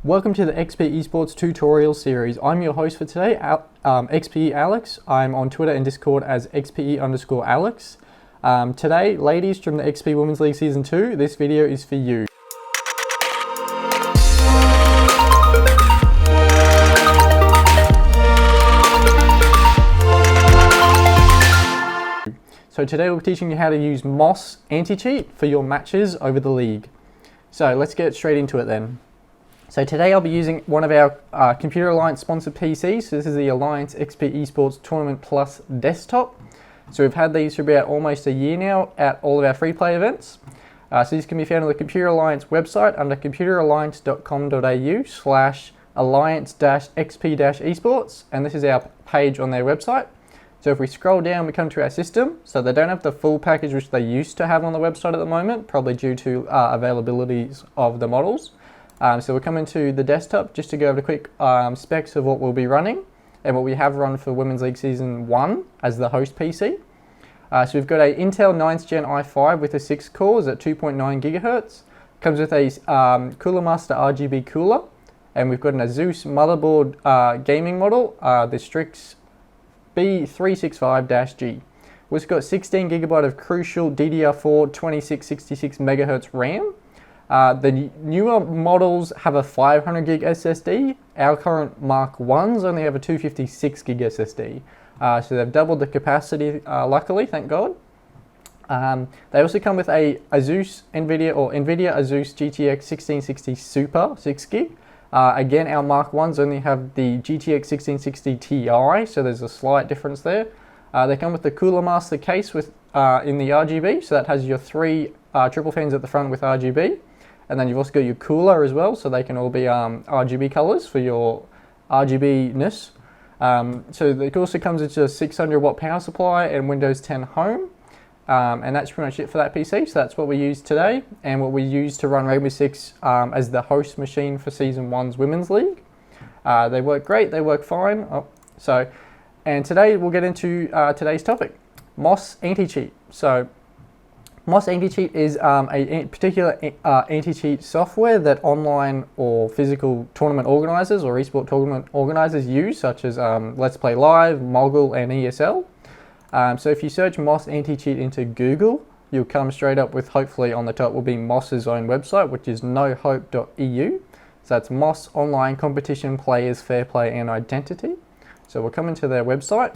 Welcome to the XP Esports tutorial series. I'm your host for today, XP Alex. I'm on Twitter and Discord as XPE_Alex. Today, ladies from the XP Women's League Season 2, this video is for you. So today we're teaching you how to use Moss anti-cheat for your matches over the league. So let's get straight into it then. So today I'll be using one of our Computer Alliance sponsored PCs. So this is the Alliance XP Esports Tournament Plus desktop. So we've had these for about almost a year now at all of our free play events. So these can be found on the Computer Alliance website under computeralliance.com.au/alliance-xp-esports, and this is our page on their website. So if we scroll down, we come to our system. So they don't have the full package which they used to have on the website at the moment, probably due to availabilities of the models. So we'll come into the desktop just to go over the quick specs of what we'll be running and what we have run for Women's League Season 1 as the host PC. So we've got a Intel 9th Gen i5 with a 6 cores at 2.9 gigahertz. Comes with a Cooler Master RGB cooler, and we've got an Asus motherboard gaming model, the Strix B365-G. We've got 16 gigabyte of crucial DDR4 2666 megahertz RAM. The newer models have a 500 gig SSD. Our current Mark 1s only have a 256 gig SSD. So they've doubled the capacity, luckily, thank God. They also come with a NVIDIA Asus GTX 1660 Super 6 gig. Again, our Mark 1s only have the GTX 1660 Ti, so there's a slight difference there. They come with the Cooler Master case with in the RGB, so that has your three triple fans at the front with RGB. And then you've also got your cooler as well, so they can all be RGB colors for your RGB-ness. So it also comes with a 600 watt power supply and Windows 10 Home. And that's pretty much it for that PC. So that's what we use today and what we use to run Rainbow Six as the host machine for Season 1's Women's League. They work great, they work fine. And today we'll get into today's topic, Moss anti-cheat. So Moss anti-cheat is a particular anti-cheat software that online or physical tournament organizers or esports tournament organizers use, such as Let's Play Live, Mogul, and ESL. So if you search Moss anti-cheat into Google, you'll come straight up with, hopefully on the top will be Moss's own website, which is nohope.eu. So that's Moss Online Competition Players Fair Play and Identity. So we'll come into their website.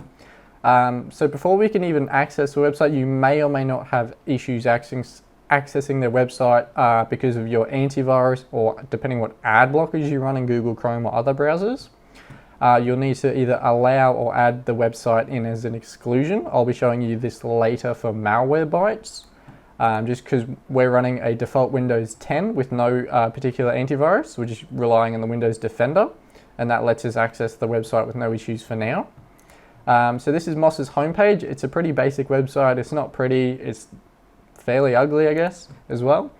So before we can even access the website, you may or may not have issues accessing their website because of your antivirus, or depending what ad blockers you run in Google Chrome or other browsers. You'll need to either allow or add the website in as an exclusion. I'll be showing you this later for Malwarebytes, just because we're running a default Windows 10 with no particular antivirus, which is relying on the Windows Defender, and that lets us access the website with no issues for now. So this is Moss's homepage. It's a pretty basic website. It's not pretty, it's fairly ugly, I guess, as well.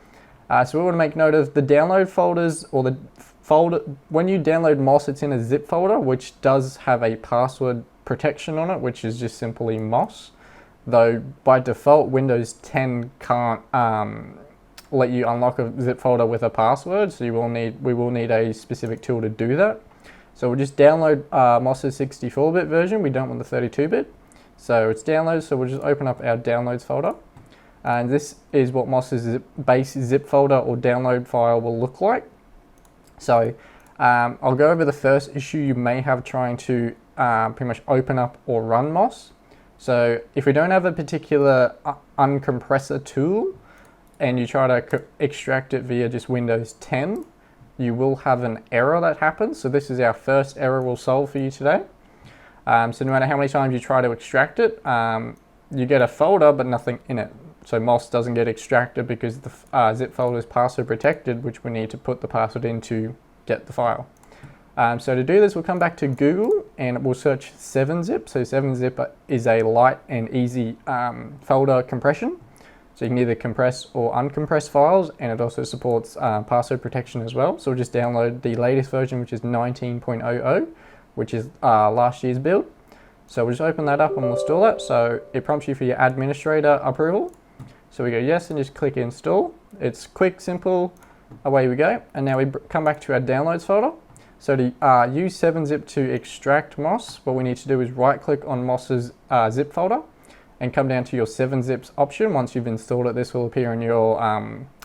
So we want to make note of the download folders, or the folder. When you download Moss, it's in a zip folder, which does have a password protection on it, which is just simply Moss. Though by default, Windows 10 can't let you unlock a zip folder with a password, so we will need a specific tool to do that. So we'll just download Moss's 64-bit version. We don't want the 32-bit. So it's downloads, so we'll just open up our downloads folder. And this is what Moss's base zip folder or download file will look like. So I'll go over the first issue you may have trying to pretty much open up or run Moss. So if we don't have a particular uncompressor tool and you try to extract it via just Windows 10, you will have an error that happens. So this is our first error we'll solve for you today. So no matter how many times you try to extract it, you get a folder but nothing in it. So Moss doesn't get extracted because the zip folder is password protected, which we need to put the password in to get the file. So to do this, we'll come back to Google and we'll search 7-zip. So 7-zip is a light and easy folder compression. So you can either compress or uncompress files, and it also supports password protection as well. So we'll just download the latest version, which is 19.00, which is last year's build. So we'll just open that up and we'll install it. So it prompts you for your administrator approval. So we go yes and just click install. It's quick, simple. Away we go. And now we come back to our downloads folder. So to use 7-zip to extract MOS, what we need to do is right click on MOS's zip folder and come down to your 7-zips option. Once you've installed it, this will appear in your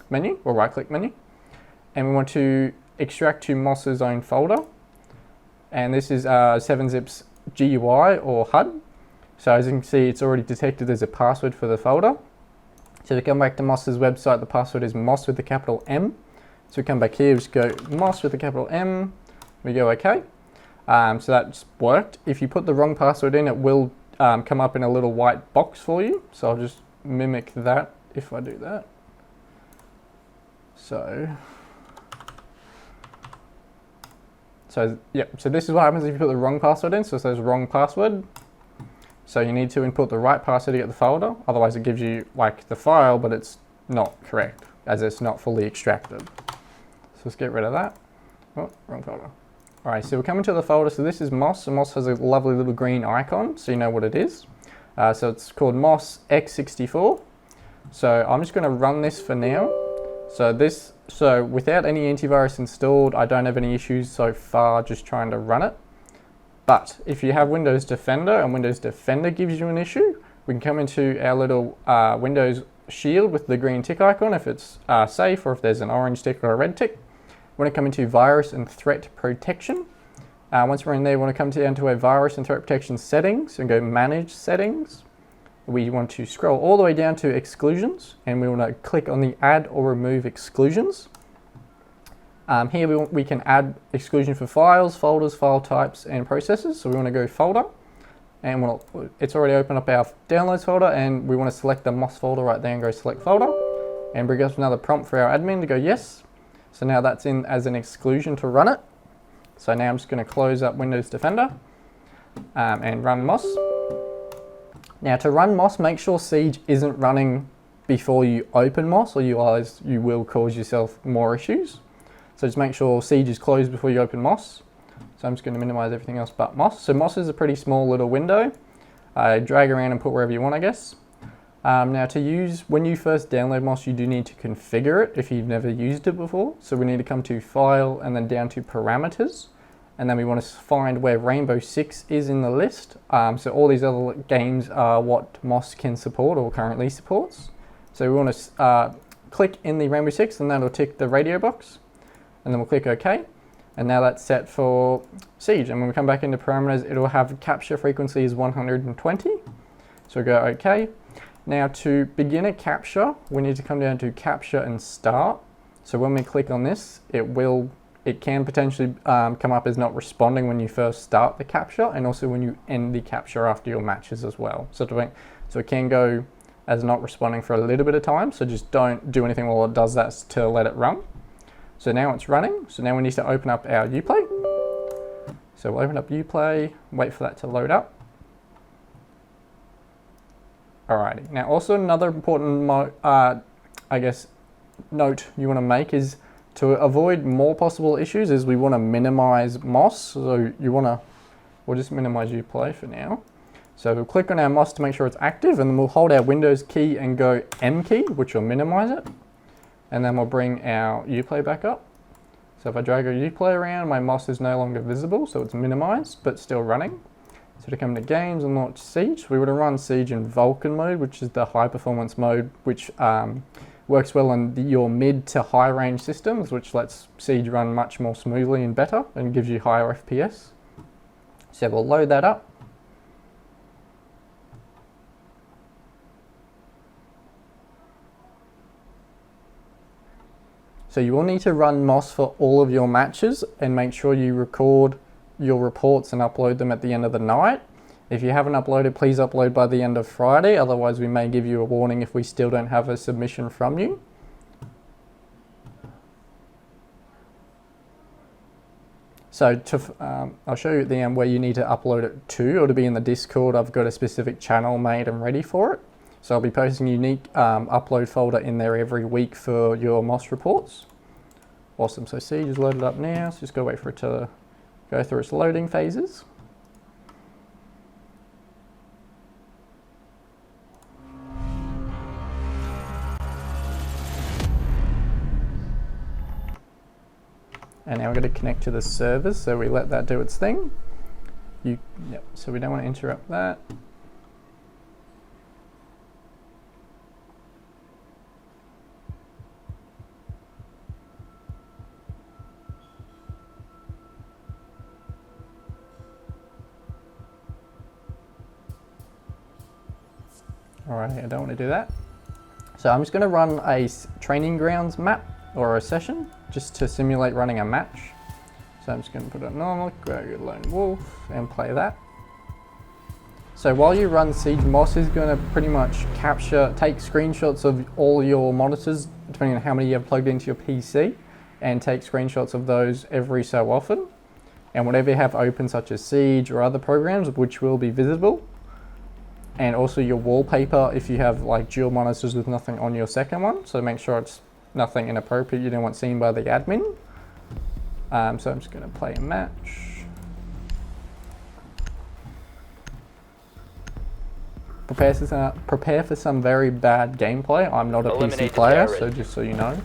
menu, or right click menu. And we want to extract to MOS's own folder. And this is 7-zips GUI or HUD. So as you can see, it's already detected there's a password for the folder. So to come back to MOS's website, the password is MOS with the capital M. So we come back here, just go MOS with the capital M, we go OK. So that's worked. If you put the wrong password in, it will come up in a little white box for you. So I'll just mimic that if I do that. So this is what happens if you put the wrong password in. So it says wrong password. So you need to input the right password to get the folder. Otherwise it gives you like the file, but it's not correct as it's not fully extracted. So let's get rid of that. Oh, wrong folder. All right, so we're coming to the folder. So this is MOS. And MOS has a lovely little green icon, so you know what it is. So it's called MOS X64. So I'm just going to run this for now. So without any antivirus installed, I don't have any issues so far just trying to run it. But if you have Windows Defender and Windows Defender gives you an issue, we can come into our little Windows shield with the green tick icon if it's safe, or if there's an orange tick or a red tick. We want to come into Virus and Threat Protection. Once we're in there, we want to come down to our Virus and Threat Protection settings and go Manage Settings. We want to scroll all the way down to Exclusions, and we want to click on the Add or Remove Exclusions. Here we can add exclusion for files, folders, file types, and processes. So we want to go Folder, and it's already opened up our Downloads folder, and we want to select the MOS folder right there and go Select Folder, and bring up another prompt for our admin to go Yes. So now that's in as an exclusion to run it. So now I'm just going to close up Windows Defender and run MOS. Now to run MOS, make sure Siege isn't running before you open MOS, or you will cause yourself more issues. So just make sure Siege is closed before you open MOS. So I'm just going to minimize everything else but MOS. So MOS is a pretty small little window. Drag around and put wherever you want, I guess. Now to use, when you first download MOS, you do need to configure it if you've never used it before. So we need to come to File and then down to Parameters. And then we want to find where Rainbow Six is in the list. So all these other games are what MOS can support or currently supports. So we want to click in the Rainbow Six, and that'll tick the radio box. And then we'll click OK. And now that's set for Siege. And when we come back into parameters, it'll have capture frequency is 120. So we go OK. Now to begin a capture, we need to come down to Capture and Start. So when we click on this, it can potentially come up as not responding when you first start the capture, and also when you end the capture after your matches as well. So it can go as not responding for a little bit of time, so just don't do anything while it does that to let it run. So now it's running, so now we need to open up our Uplay. So we'll open up Uplay, wait for that to load up. Alrighty, now also another important note you want to make is to avoid more possible issues is we want to minimize MOS. So we'll just minimize Uplay for now. So we'll click on our MOS to make sure it's active, and then we'll hold our Windows key and go M key, which will minimize it. And then we'll bring our Uplay back up. So if I drag our Uplay around, my MOS is no longer visible, so it's minimized, but still running. So to come to games and launch Siege, we would have run Siege in Vulkan mode, which is the high performance mode, which works well on your mid to high range systems, which lets Siege run much more smoothly and better and gives you higher FPS. So we'll load that up. So you will need to run MOS for all of your matches and make sure you record your reports and upload them at the end of the night. If you haven't uploaded, please upload by the end of Friday, otherwise we may give you a warning if we still don't have a submission from you. So I'll show you at the end where you need to upload it to, or to be in the Discord. I've got a specific channel made and ready for it. So I'll be posting a unique upload folder in there every week for your MOS reports. Awesome, so Siege is loaded up now, so just go wait for it to go through its loading phases. And now we're going to connect to the servers, so we let that do its thing. So we don't want to interrupt that. Alright, I don't want to do that. So I'm just going to run a training grounds map or a session just to simulate running a match. So I'm just going to put it on normal, grab your lone wolf and play that. So while you run Siege, Moss is going to pretty much take screenshots of all your monitors, depending on how many you have plugged into your PC, and take screenshots of those every so often. And whatever you have open, such as Siege or other programs, which will be visible. And also your wallpaper if you have like dual monitors with nothing on your second one. So make sure it's nothing inappropriate you don't want seen by the admin. So I'm just going to play a match. Prepare for some very bad gameplay. I'm not a PC player, so just so you know.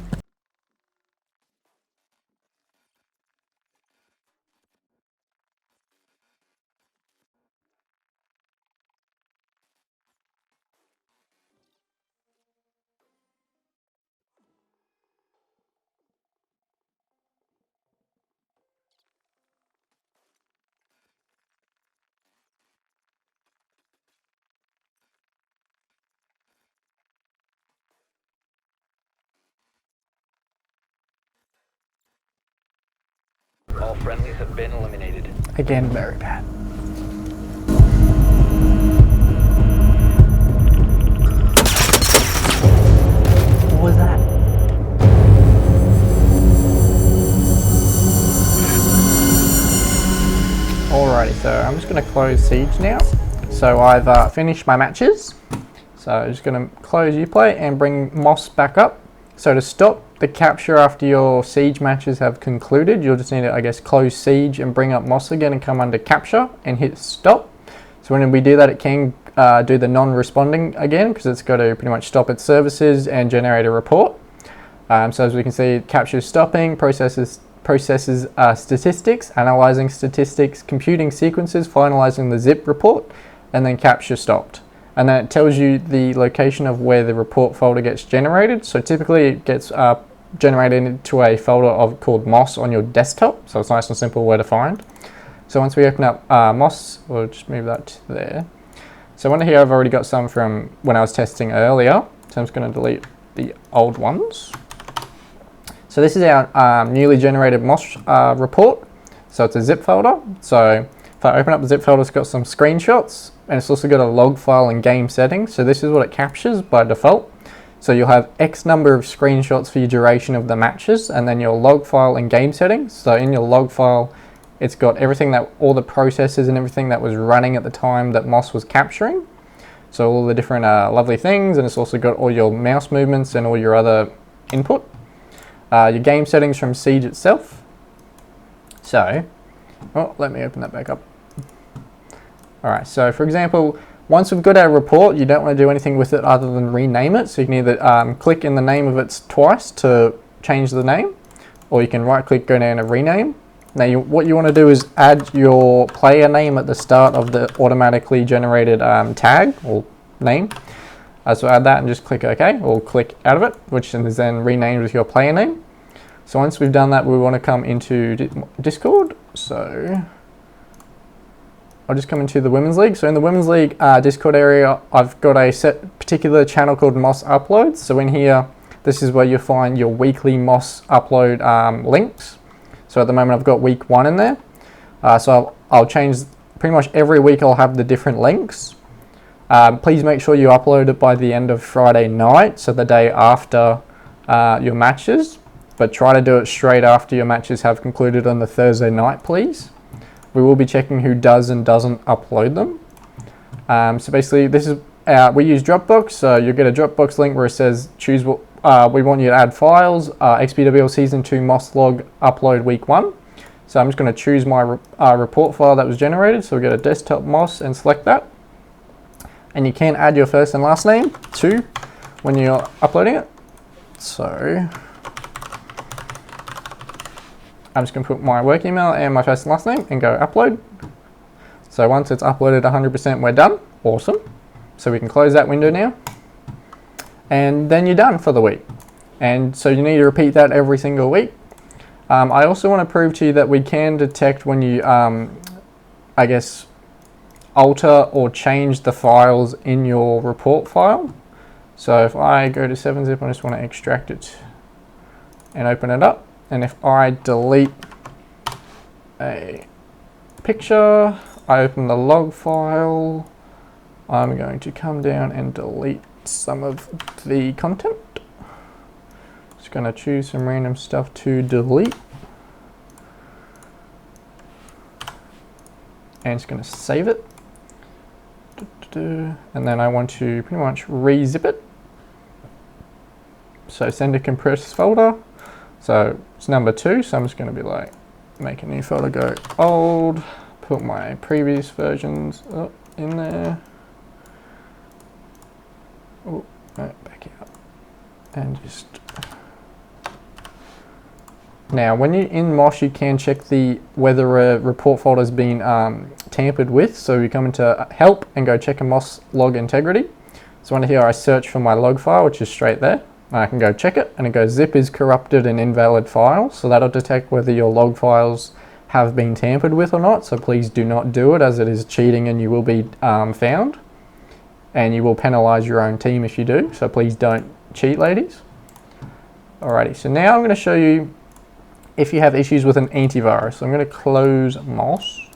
All friendlies have been eliminated. Again, very bad. What was that? Alrighty, so I'm just going to close Siege now. So I've finished my matches. So I'm just going to close Uplay and bring Moss back up. So to stop the capture after your Siege matches have concluded, you'll just need to, I guess, close Siege and bring up Moss again and come under capture and hit stop. So when we do that, it can do the non-responding again because it's got to pretty much stop its services and generate a report. So as we can see, capture is stopping, processes statistics, analyzing statistics, computing sequences, finalizing the zip report, and then capture stopped. And then it tells you the location of where the report folder gets generated. So typically it gets generated into a folder called Moss on your desktop. So it's nice and simple where to find. So once we open up Moss, we'll just move that to there. So under here I've already got some from when I was testing earlier. So I'm just going to delete the old ones. So this is our newly generated Moss report. So it's a zip folder. So if I open up the zip folder, it's got some screenshots and it's also got a log file and game settings. So this is what it captures by default. So you'll have X number of screenshots for your duration of the matches and then your log file and game settings. So in your log file, it's got everything all the processes and everything that was running at the time that Moss was capturing. So all the different lovely things, and it's also got all your mouse movements and all your other input. Your game settings from Siege itself. So, let me open that back up. Alright, so for example, once we've got our report, you don't want to do anything with it other than rename it. So you can either click in the name of it twice to change the name, or you can right click, go down to rename. Now what you want to do is add your player name at the start of the automatically generated tag or name. So add that and just click OK, or click out of it, which is then renamed with your player name. So once we've done that, we want to come into Discord. So I'll just come into the Women's League. So in the Women's League Discord area, I've got a particular channel called Moss Uploads. So in here, this is where you'll find your weekly Moss upload links. So at the moment, I've got week 1 in there. So I'll change pretty much every week. I'll have the different links. Please make sure you upload it by the end of Friday night, so the day after your matches. But try to do it straight after your matches have concluded on the Thursday night, please. We will be checking who does and doesn't upload them. So basically, this is we use Dropbox. So you'll get a Dropbox link where it says choose what we want you to add files. XPWL Season 2 Moss Log upload week 1. So I'm just going to choose my report file that was generated. So we get a desktop Moss and select that. And you can add your first and last name too when you're uploading it. So I'm just going to put my work email and my first and last name and go upload. So once it's uploaded 100%, we're done. Awesome. So we can close that window now. And then you're done for the week. And so you need to repeat that every single week. I also want to prove to you that we can detect when you, I guess, alter or change the files in your report file. So if I go to 7-zip, I just want to extract it and open it up. And if I delete a picture, I open the log file, I'm going to come down and delete some of the content. Just going to choose some random stuff to delete. And it's going to save it. And then I want to pretty much re-zip it. So send a compressed folder. So it's number 2, so I'm just going to be like, make a new folder, go old, put my previous versions up in there. Oh, no, back out. And just... Now, when you're in MOS, you can check whether a report folder has been tampered with. So you come into help and go check a MOS log integrity. So under here, I search for my log file, which is straight there. And I can go check it, and it goes zip is corrupted and invalid file. So that'll detect whether your log files have been tampered with or not. So please do not do it, as it is cheating and you will be found. And you will penalize your own team if you do. So please don't cheat, ladies. Alrighty, so now I'm going to show you if you have issues with an antivirus. So I'm going to close MOS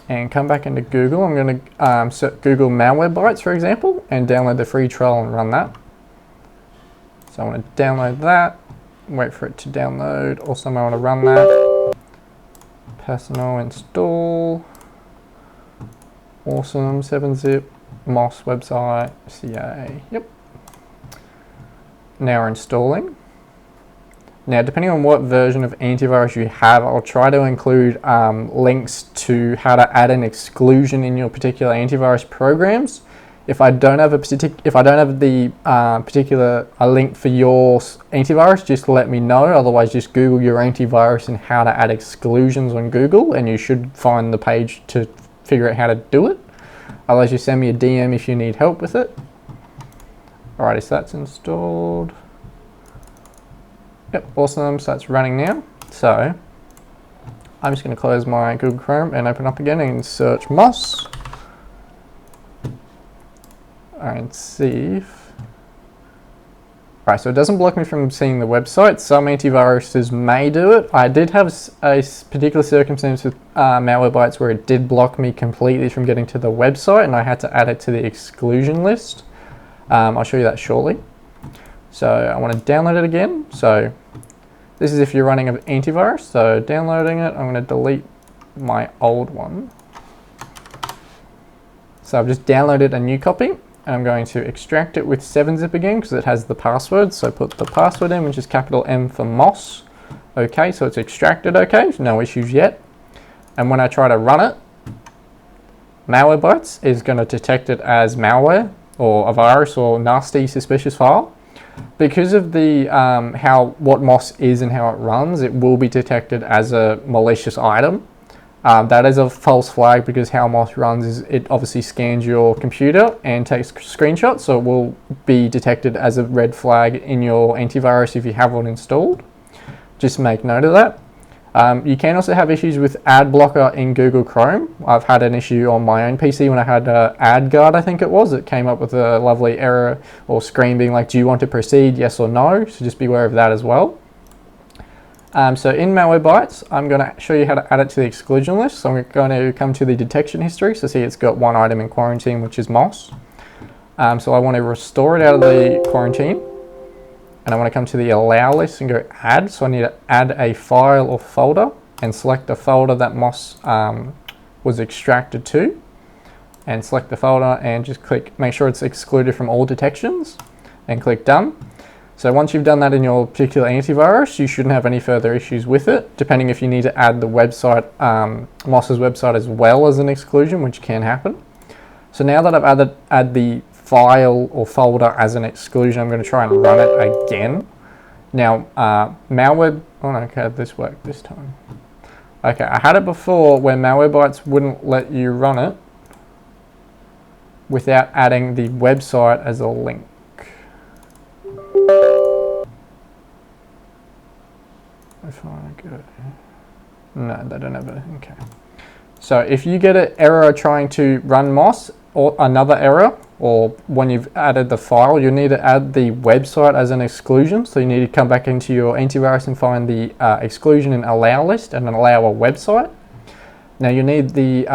and come back into Google. I'm going to set Google Malwarebytes, for example, and download the free trial and run that. So I want to download that, wait for it to download. Also, I want to run that. Personal install. Awesome. 7-zip, MOS website, CA. Yep. Now we're installing. Now, depending on what version of antivirus you have, I'll try to include links to how to add an exclusion in your particular antivirus programs. If I don't have the particular link for your antivirus, just let me know. Otherwise, just Google your antivirus and how to add exclusions on Google, and you should find the page to figure out how to do it. Otherwise, you send me a DM if you need help with it. Alrighty, so that's installed. Yep, awesome, so that's running now. So I'm just going to close my Google Chrome and open up again and search MOS. And see if... Right, so it doesn't block me from seeing the website. Some antiviruses may do it. I did have a particular circumstance with Malwarebytes where it did block me completely from getting to the website, and I had to add it to the exclusion list. I'll show you that shortly. So I want to download it again. So this is if you're running an antivirus. So downloading it, I'm going to delete my old one. So I've just downloaded a new copy, and I'm going to extract it with 7-zip again because it has the password. So put the password in, which is capital M for MOS. Okay, so it's extracted okay, no issues yet. And when I try to run it, Malwarebytes is going to detect it as malware or a virus or nasty suspicious file. Because of the what MOS is and how it runs, it will be detected as a malicious item. That is a false flag because how MOS runs is it obviously scans your computer and takes screenshots, so it will be detected as a red flag in your antivirus if you have one installed. Just make note of that. You can also have issues with ad blocker in Google Chrome. I've had an issue on my own PC when I had ad guard, I think it was. It came up with a lovely error or screen being like, do you want to proceed, yes or no? So just be aware of that as well. So in Malwarebytes, I'm going to show you how to add it to the exclusion list. So I'm going to come to the detection history. So see it's got one item in quarantine, which is MOS. So I want to restore it out of the quarantine. And I want to come to the allow list and go add. So I need to add a file or folder and select the folder that MOS was extracted to. And select the folder and just click, make sure it's excluded from all detections and click done. So once you've done that in your particular antivirus, you shouldn't have any further issues with it, depending if you need to add the website, MOS's website as well as an exclusion, which can happen. So now that I've added the file or folder as an exclusion, I'm going to try and run it again. Now, malware, oh no, okay, this worked this time. Okay, I had it before where Malwarebytes wouldn't let you run it without adding the website as a link. If I go, no, they don't have it, okay. So if you get an error trying to run MOS, or another error, or when you've added the file, you need to add the website as an exclusion. So you need to come back into your antivirus and find the exclusion and allow list and allow a website. Now you need the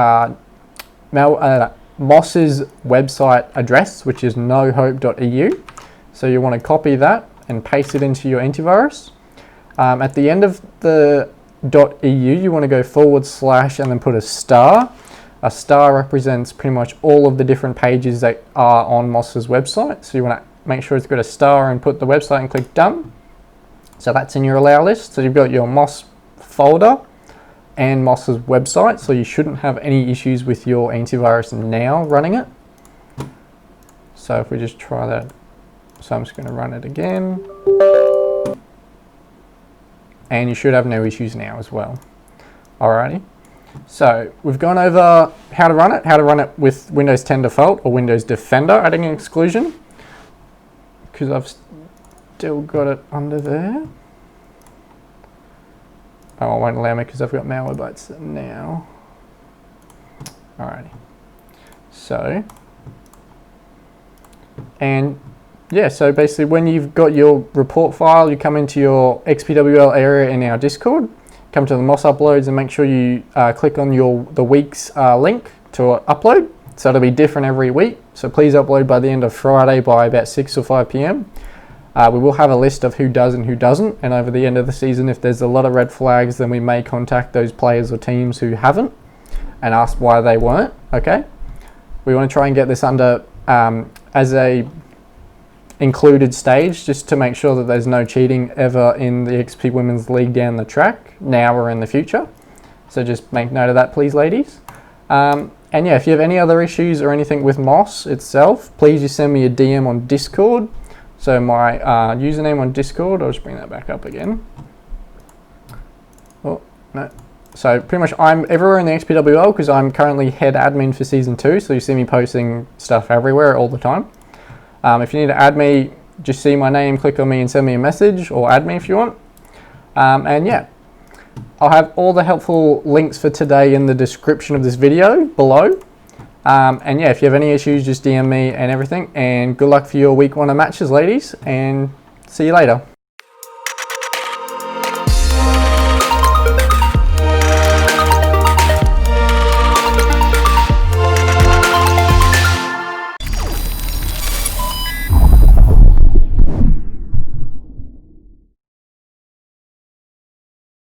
MOS's website address, which is nohope.eu. So you want to copy that and paste it into your antivirus. At the end of the .eu, you want to go / and then put a star. A star represents pretty much all of the different pages that are on MOS's website. So you want to make sure it's got a star and put the website and click done. So that's in your allow list. So you've got your MOS folder and MOS's website. So you shouldn't have any issues with your antivirus now running it. So if we just try that, so I'm just going to run it again. And you should have no issues now as well. Alrighty. So we've gone over how to run it with Windows 10 Default or Windows Defender, adding an exclusion, because I've still got it under there. Oh, it won't allow me because I've got Malwarebytes now. Alrighty. So, and yeah, so basically when you've got your report file, you come into your XPWL area in our Discord, come to the MOS uploads and make sure you click on the week's link to upload. So it'll be different every week. So please upload by the end of Friday by about 6 or 5 p.m. We will have a list of who does and who doesn't. And over the end of the season, if there's a lot of red flags, then we may contact those players or teams who haven't and ask why they weren't, okay? We want to try and get this under as a included stage, just to make sure that there's no cheating ever in the XP Women's League down the track, now or in the future. So just make note of that, please, ladies. And yeah, if you have any other issues or anything with MOS itself, please just send me a DM on Discord. So my username on Discord, I'll just bring that back up again. Oh, no. So pretty much I'm everywhere in the XPWL because I'm currently head admin for Season 2, so you see me posting stuff everywhere all the time. If you need to add me, just see my name, click on me and send me a message, or add me if you want. And yeah, I'll have all the helpful links for today in the description of this video below. And yeah, if you have any issues, just DM me and everything. And good luck for your week 1 of matches, ladies, and see you later.